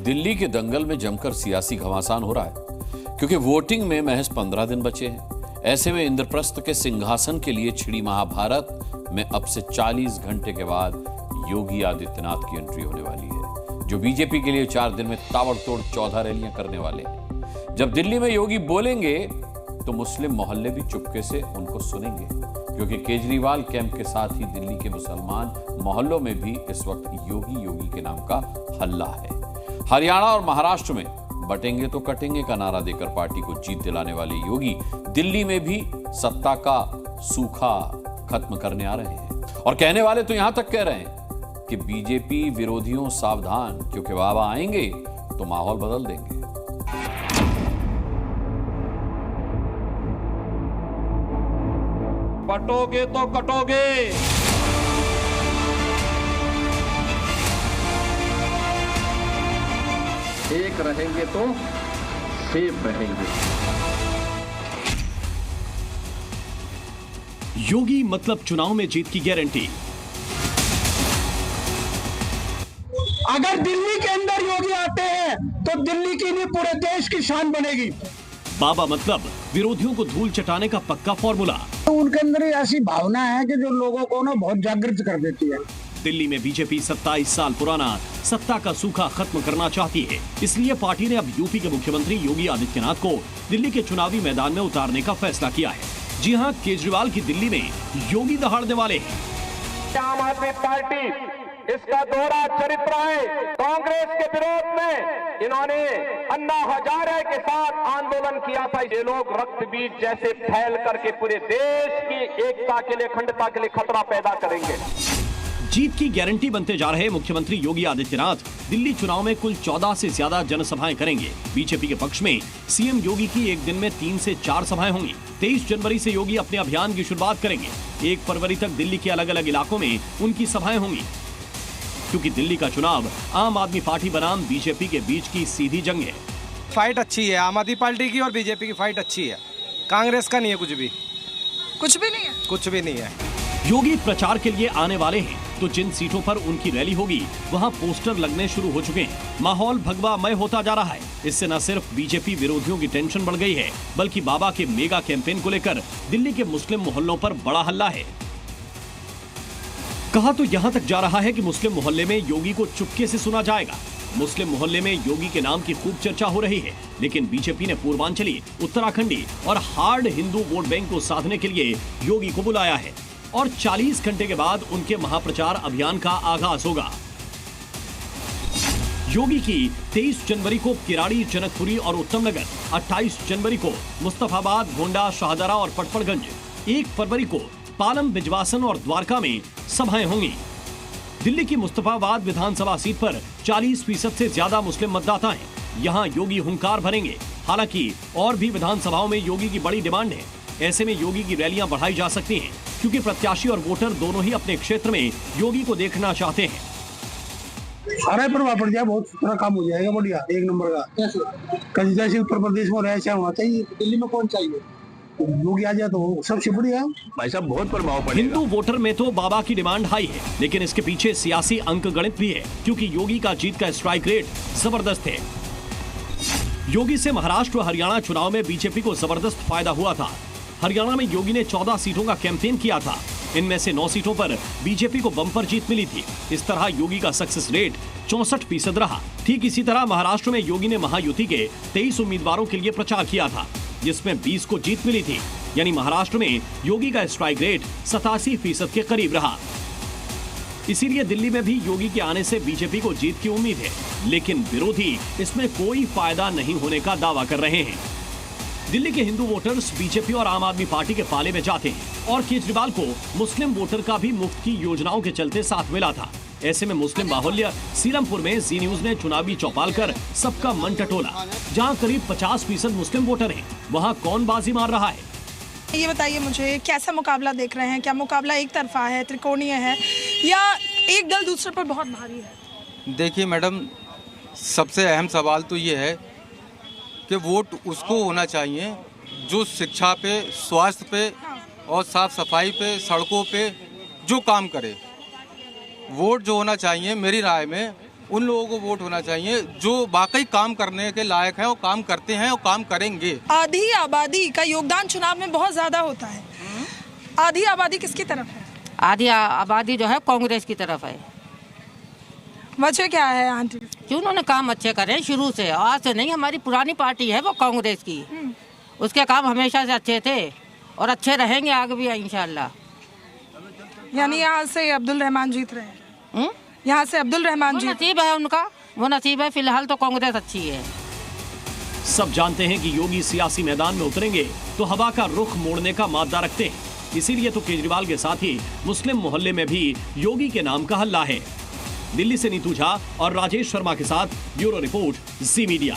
दिल्ली के दंगल में जमकर सियासी घमासान हो रहा है क्योंकि वोटिंग में महज 15 दिन बचे हैं। ऐसे में इंद्रप्रस्थ के सिंहासन के लिए छिड़ी महाभारत में अब से 40 घंटे के बाद योगी आदित्यनाथ की एंट्री होने वाली है, जो बीजेपी के लिए 4 दिन में ताबड़तोड़ 14 रैलियां करने वाले हैं। जब दिल्ली में योगी बोलेंगे तो मुस्लिम मोहल्ले भी चुपके से उनको सुनेंगे, क्योंकि केजरीवाल कैंप के साथ ही दिल्ली के मुसलमान मोहल्लों में भी इस वक्त योगी योगी के नाम का हल्ला है। हरियाणा और महाराष्ट्र में बटेंगे तो कटेंगे का नारा देकर पार्टी को जीत दिलाने वाले योगी दिल्ली में भी सत्ता का सूखा खत्म करने आ रहे हैं। और कहने वाले तो यहां तक कह रहे हैं कि बीजेपी विरोधियों सावधान, क्योंकि बाबा आएंगे तो माहौल बदल देंगे। कटोगे तो कटोगे, एक रहेंगे तो सेफ रहेंगे। योगी मतलब चुनाव में जीत की गारंटी। अगर दिल्ली के अंदर योगी आते हैं तो दिल्ली की नहीं पूरे देश की शान बनेगी। बाबा मतलब विरोधियों को धूल चटाने का पक्का फॉर्मूला। तो उनके अंदर ऐसी भावना है कि जो लोगों को ना बहुत जागृत कर देती है। दिल्ली में बीजेपी 27 साल पुराना सत्ता का सूखा खत्म करना चाहती है, इसलिए पार्टी ने अब यूपी के मुख्यमंत्री योगी आदित्यनाथ को दिल्ली के चुनावी मैदान में उतारने का फैसला किया है। जी हां, केजरीवाल की दिल्ली में योगी दहाड़ने वाले हैं। आम आदमी पार्टी इसका दोहरा चरित्र है। कांग्रेस के विरोध में इन्होंने अन्ना हजारे के साथ आंदोलन किया था। ये लोग रक्त बीज जैसे फैल करके पूरे देश की एकता के लिए, अखंडता के लिए खतरा पैदा करेंगे। जीत की गारंटी बनते जा रहे मुख्यमंत्री योगी आदित्यनाथ दिल्ली चुनाव में कुल 14 से ज्यादा जनसभाएं करेंगे। बीजेपी के पक्ष में सीएम योगी की एक दिन में 3 से 4 सभाएं होंगी। 23 जनवरी से योगी अपने अभियान की शुरुआत करेंगे। 1 फरवरी तक दिल्ली के अलग अलग इलाकों में उनकी सभाएं होंगी, क्योंकि दिल्ली का चुनाव आम आदमी पार्टी बनाम बीजेपी के बीच की सीधी जंग है। फाइट अच्छी है, आम आदमी पार्टी की और बीजेपी की फाइट अच्छी है। कांग्रेस का नहीं है, कुछ भी नहीं है, कुछ भी नहीं है। योगी प्रचार के लिए आने वाले हैं तो जिन सीटों पर उनकी रैली होगी वहां पोस्टर लगने शुरू हो चुके हैं। माहौल भगवामय होता जा रहा है। इससे न सिर्फ बीजेपी विरोधियों की टेंशन बढ़ गई है, बल्कि बाबा के मेगा कैंपेन को लेकर दिल्ली के मुस्लिम मोहल्लों पर बड़ा हल्ला है। कहा तो यहां तक जा रहा है कि मुस्लिम मोहल्ले में योगी को चुपके से सुना जाएगा। मुस्लिम मोहल्ले में योगी के नाम की खूब चर्चा हो रही है, लेकिन बीजेपी ने पूर्वांचली, उत्तराखंडी और हार्ड हिंदू वोट बैंक को साधने के लिए योगी को बुलाया है और 40 घंटे के बाद उनके महाप्रचार अभियान का आगाज होगा। योगी की 23 जनवरी को किराड़ी, जनकपुरी और उत्तम नगर, 28 जनवरी को मुस्तफाबाद, गोंडा, शाहदरा और पटपड़गंज, 1 फरवरी को पालम, बिजवासन और द्वारका में सभाएं होंगी। दिल्ली की मुस्तफाबाद विधानसभा सीट पर 40% से ज्यादा मुस्लिम मतदाता हैं। यहां योगी हुंकार भरेंगे। हालांकि और भी विधानसभाओं में योगी की बड़ी डिमांड है। ऐसे में योगी की रैलियां बढ़ाई जा सकती हैं, क्योंकि प्रत्याशी और वोटर दोनों ही अपने क्षेत्र में योगी को देखना चाहते हैं। सारा प्रभाव पड़ जाए, बहुत सारा काम हो जाएगा, बढ़िया, 1 नंबर का। जैसे उत्तर प्रदेश में ऐसा होना चाहिए, दिल्ली में कौन चाहिए? योगी आ जाए तो सबसे बढ़िया। भाई साहब, बहुत प्रभाव पड़ेगा। हिंदू वोटर में तो बाबा की डिमांड हाई है, लेकिन इसके पीछे सियासी अंक गणित भी है, क्योंकि योगी का जीत का स्ट्राइक रेट जबरदस्त है। योगी से महाराष्ट्र और हरियाणा चुनाव में बीजेपी को जबरदस्त फायदा हुआ था। हरियाणा में योगी ने 14 सीटों का कैंपेन किया था। इनमें से 9 सीटों पर बीजेपी को बम्पर जीत मिली थी। इस तरह योगी का सक्सेस रेट 64% रहा। ठीक इसी तरह महाराष्ट्र में योगी ने महायुति के 23 उम्मीदवारों के लिए प्रचार किया था, जिसमें 20 को जीत मिली थी। यानी महाराष्ट्र में योगी का स्ट्राइक रेट 87% के करीब रहा। इसीलिए दिल्ली में भी योगी के आने से बीजेपी को जीत की उम्मीद है, लेकिन विरोधी इसमें कोई फायदा नहीं होने का दावा कर रहे हैं। दिल्ली के हिंदू वोटर्स बीजेपी और आम आदमी पार्टी के पाले में जाते हैं और केजरीवाल को मुस्लिम वोटर का भी मुफ्त की योजनाओं के चलते साथ मिला था। ऐसे में मुस्लिम बाहुल्य सीलमपुर में जी न्यूज ने चुनावी चौपाल कर सबका मन टटोला। जहां करीब 50% मुस्लिम वोटर हैं, वहां कौन बाजी मार रहा है? ये बताइए मुझे, कैसा मुकाबला देख रहे हैं? क्या मुकाबला एक तरफा है, त्रिकोणीय है, या एक दल दूसरे पर बहुत भारी है? देखिए मैडम, सबसे अहम सवाल तो ये है कि वोट उसको होना चाहिए जो शिक्षा पे, स्वास्थ्य पे और साफ सफाई पे, सड़कों पे जो काम करे। वोट जो होना चाहिए मेरी राय में उन लोगों को वोट होना चाहिए जो वाकई काम करने के लायक है और काम करते हैं और काम करेंगे। आधी आबादी का योगदान चुनाव में बहुत ज्यादा होता है। आधी आबादी किसकी तरफ है? आधी आबादी जो है कांग्रेस की तरफ है। वजह क्या है आंटी? क्यों? उन्होंने काम अच्छे करे शुरू से, आज से नहीं। हमारी पुरानी पार्टी है वो कांग्रेस की, उसके काम हमेशा से अच्छे थे और अच्छे रहेंगे आगे भी इंशाल्लाह। यानी यहाँ से अब्दुल रहमान जीत रहे हैं? यहाँ से अब्दुल रहमान जी, नसीब है उनका, वो नसीब है। फिलहाल तो कांग्रेस अच्छी है। सब जानते हैं कि योगी सियासी मैदान में उतरेंगे तो हवा का रुख मोड़ने का मादा रखते हैं। इसीलिए तो केजरीवाल के साथ ही मुस्लिम मोहल्ले में भी योगी के नाम का हल्ला है। दिल्ली से नीतू झा और राजेश शर्मा के साथ ब्यूरो रिपोर्ट, जी मीडिया।